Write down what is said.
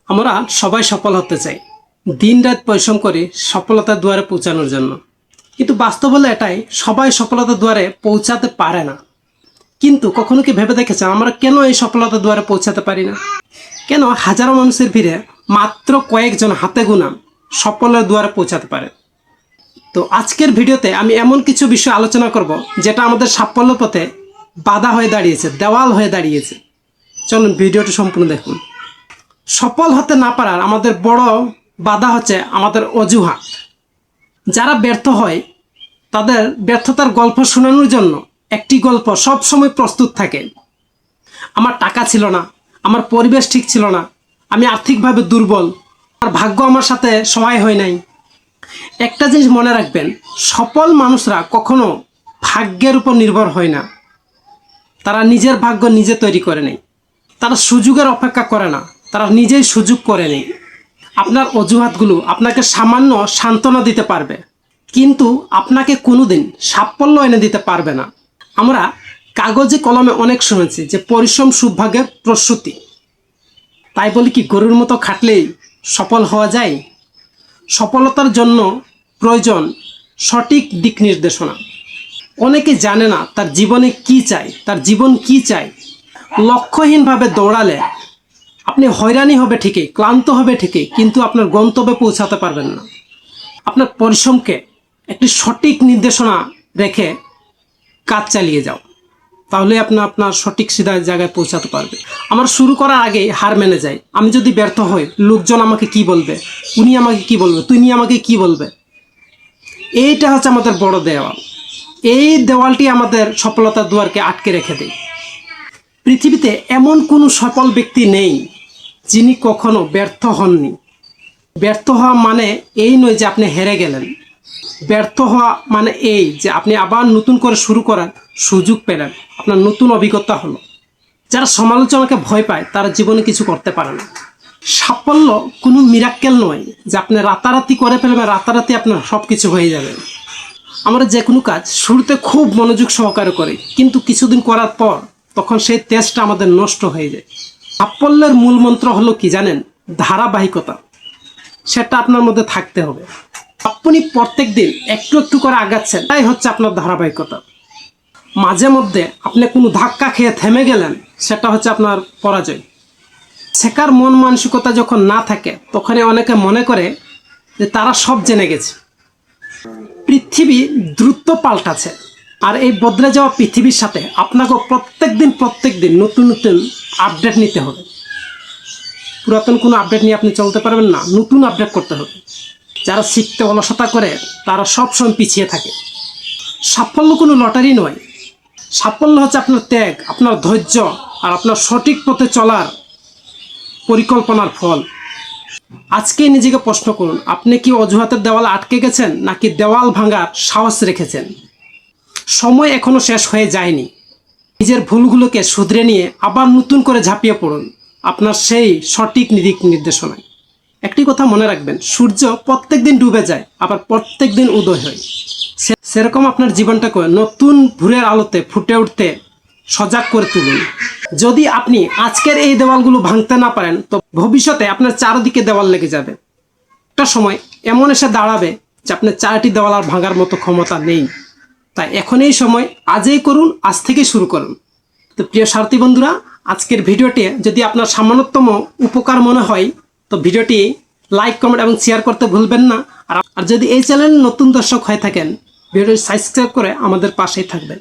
আমরা সবাই সফল হতে চাই, দিনরাত পরিশ্রম করি সফলতার দুয়ারে পৌঁছানোর জন্য। কিন্তু বাস্তব হলো এটাই, সবাই সফলতার দুয়ারে পৌঁছাতে পারে না। কিন্তু কখনো কি ভেবে দেখেছেন আমরা কেন এই সফলতার দুয়ারে পৌঁছাতে পারি না? কেন হাজারো মানুষের ভিড়ে মাত্র কয়েকজন হাতে গোনা সফলের দুয়ারে পৌঁছাতে পারে? তো আজকের ভিডিওতে আমি এমন কিছু বিষয় আলোচনা করব যেটা আমাদের সাফল্য পথে বাধা হয়ে দাঁড়িয়েছে, দেওয়াল হয়ে দাঁড়িয়েছে। চলুন ভিডিওটি সম্পূর্ণ দেখুন। সফল হতে না পারার আমাদের বড় বাধা হচ্ছে আমাদের অজুহাত। যারা ব্যর্থ হয় তাদের ব্যর্থতার গল্প শোনানোর জন্য একটি গল্প সব সময় প্রস্তুত থাকে। আমার টাকা ছিল না, আমার পরিবেশ ঠিক ছিল না, আমি আর্থিকভাবে দুর্বল, আমার ভাগ্য আমার সাথে সহায় হয় নাই। একটা জিনিস মনে রাখবেন, সফল মানুষরা কখনো ভাগ্যের উপর নির্ভর হয় না। তারা নিজের ভাগ্য নিজে তৈরি করে নেয়। তারা সুযোগের অপেক্ষা করে না, তারা নিজেই সুযোগ করে নেয়। আপনার অজুহাতগুলো আপনাকে সামান্য সান্ত্বনা দিতে পারবে, কিন্তু আপনাকে কোনোদিন সাফল্য এনে দিতে পারবে না। আমরা কাগজে কলমে অনেক শুনেছি যে পরিশ্রম সৌভাগ্যের প্রস্তুতি। তাই বলি কি গরুর মতো খাটলেই সফল হওয়া যায়? সফলতার জন্য প্রয়োজন সঠিক দিক নির্দেশনা। অনেকে জানে না তার জীবনে কি চাই, তার জীবন কি চাই। লক্ষ্যহীনভাবে দৌড়ালে আপনি হয়রানি হবে ঠিকই, ক্লান্ত হবে ঠিকই, কিন্তু আপনার গন্তব্যে পৌঁছাতে পারবেন না। আপনার পরিশ্রমকে একটি সঠিক নির্দেশনা রেখে কাজ চালিয়ে যাও, তাহলে আপনি আপনার সঠিক সিধা জায়গায় পৌঁছাতে পারবে। আমার শুরু করার আগেই হার মেনে যাই। আমি যদি ব্যর্থ হই, লোকজন আমাকে কি বলবে, উনি আমাকে কি বলবে, তুমি আমাকে কি বলবে। এইটা হচ্ছে আমাদের বড় দেওয়াল। এই দেওয়ালটি আমাদের সফলতার দুয়ারকে আটকে রেখে দেয়। পৃথিবীতে এমন কোনো সফল ব্যক্তি নেই যিনি কখনো ব্যর্থ হননি। ব্যর্থ হওয়া মানে এই নয় যে আপনি হেরে গেলেন। ব্যর্থ হওয়া মানে এই যে আপনি আবার নতুন করে শুরু করার সুযোগ পেলেন, আপনার নতুন অভিজ্ঞতা হলো। যারা সমালোচনাকে ভয় পায় তারা জীবনে কিছু করতে পারে না। সাফল্য কোনো মিরাক্কেল নয় যে আপনি রাতারাতি করে ফেলবেন, রাতারাতি আপনার সব কিছু হয়ে যাবে। আমরা যে কোনো কাজ শুরুতে খুব মনোযোগ সহকারে করি, কিন্তু কিছুদিন করার পর তখন সেই তেজটা আমাদের নষ্ট হয়ে যায়। সাফল্যের মূল মন্ত্র হলো কি জানেন? ধারাবাহিকতা। সেটা আপনার মধ্যে থাকতে হবে। আপনি প্রত্যেক দিন একটু একটু করে আগাচ্ছেন, তাই হচ্ছে আপনার ধারাবাহিকতা। মাঝে মধ্যে আপনি কোনো ধাক্কা খেয়ে থেমে গেলেন, সেটা হচ্ছে আপনার পরাজয়। শেখার মন মানসিকতা যখন না থাকে তখনই অনেকে মনে করে যে তারা সব জেনে গেছে। পৃথিবী দ্রুত পাল্টাছে, আর এই বদলে যাওয়া পৃথিবীর সাথে আপনাকে প্রত্যেক দিন নতুন নতুন আপডেট নিতে হবে। পুরাতন কোনো আপডেট নিয়ে আপনি চলতে পারবেন না, নতুন আপডেট করতে হবে। যারা শিখতে অলসতা করে তারা সবসময় পিছিয়ে থাকে। সাফল্য কোনো লটারি নয়। সাফল্য হচ্ছে আপনার ত্যাগ, আপনার ধৈর্য আর আপনার সঠিক পথে চলার পরিকল্পনার ফল। আজকে নিজেকে প্রশ্ন করুন, আপনি কি অজুহাতের দেওয়ালে আটকে গেছেন, নাকি দেওয়াল ভাঙার সাহস রেখেছেন? সময় এখনো শেষ হয়ে যায়নি। নিজের ভুলগুলোকে শুধরে নিয়ে আবার নতুন করে ঝাঁপিয়ে পড়ুন আপনার সেই সঠিক দিক নির্দেশনায়। একটি কথা মনে রাখবেন, সূর্য প্রত্যেক দিন ডুবে যায়, আবার প্রত্যেক দিন উদয় হয়। সেরকম আপনার জীবনটাকে নতুন ভোরের আলোতে ফুটে উঠতে সজাগ করে তুলুন। যদি আপনি আজকের এই দেওয়ালগুলো ভাঙতে না পারেন, তো ভবিষ্যতে আপনার চারদিকে দেওয়াল লেগে যাবে। একটা সময় এমন এসে দাঁড়াবে যে আপনার চারটি দেওয়াল আর ভাঙার মতো ক্ষমতা নেই। তাই এখন এই সময়, আজই করুন, আজ থেকে শুরু করুন। তো প্রিয় সারথী বন্ধুরা, আজকের ভিডিওটি যদি আপনার সামান্যতম উপকার মনে হয় তো ভিডিওটি লাইক, কমেন্ট এবং শেয়ার করতে ভুলবেন না। আর যদি এই চ্যানেল নতুন দর্শক হয়ে থাকেন, ভিডিওটি সাবস্ক্রাইব করে আমাদের পাশেই থাকবেন।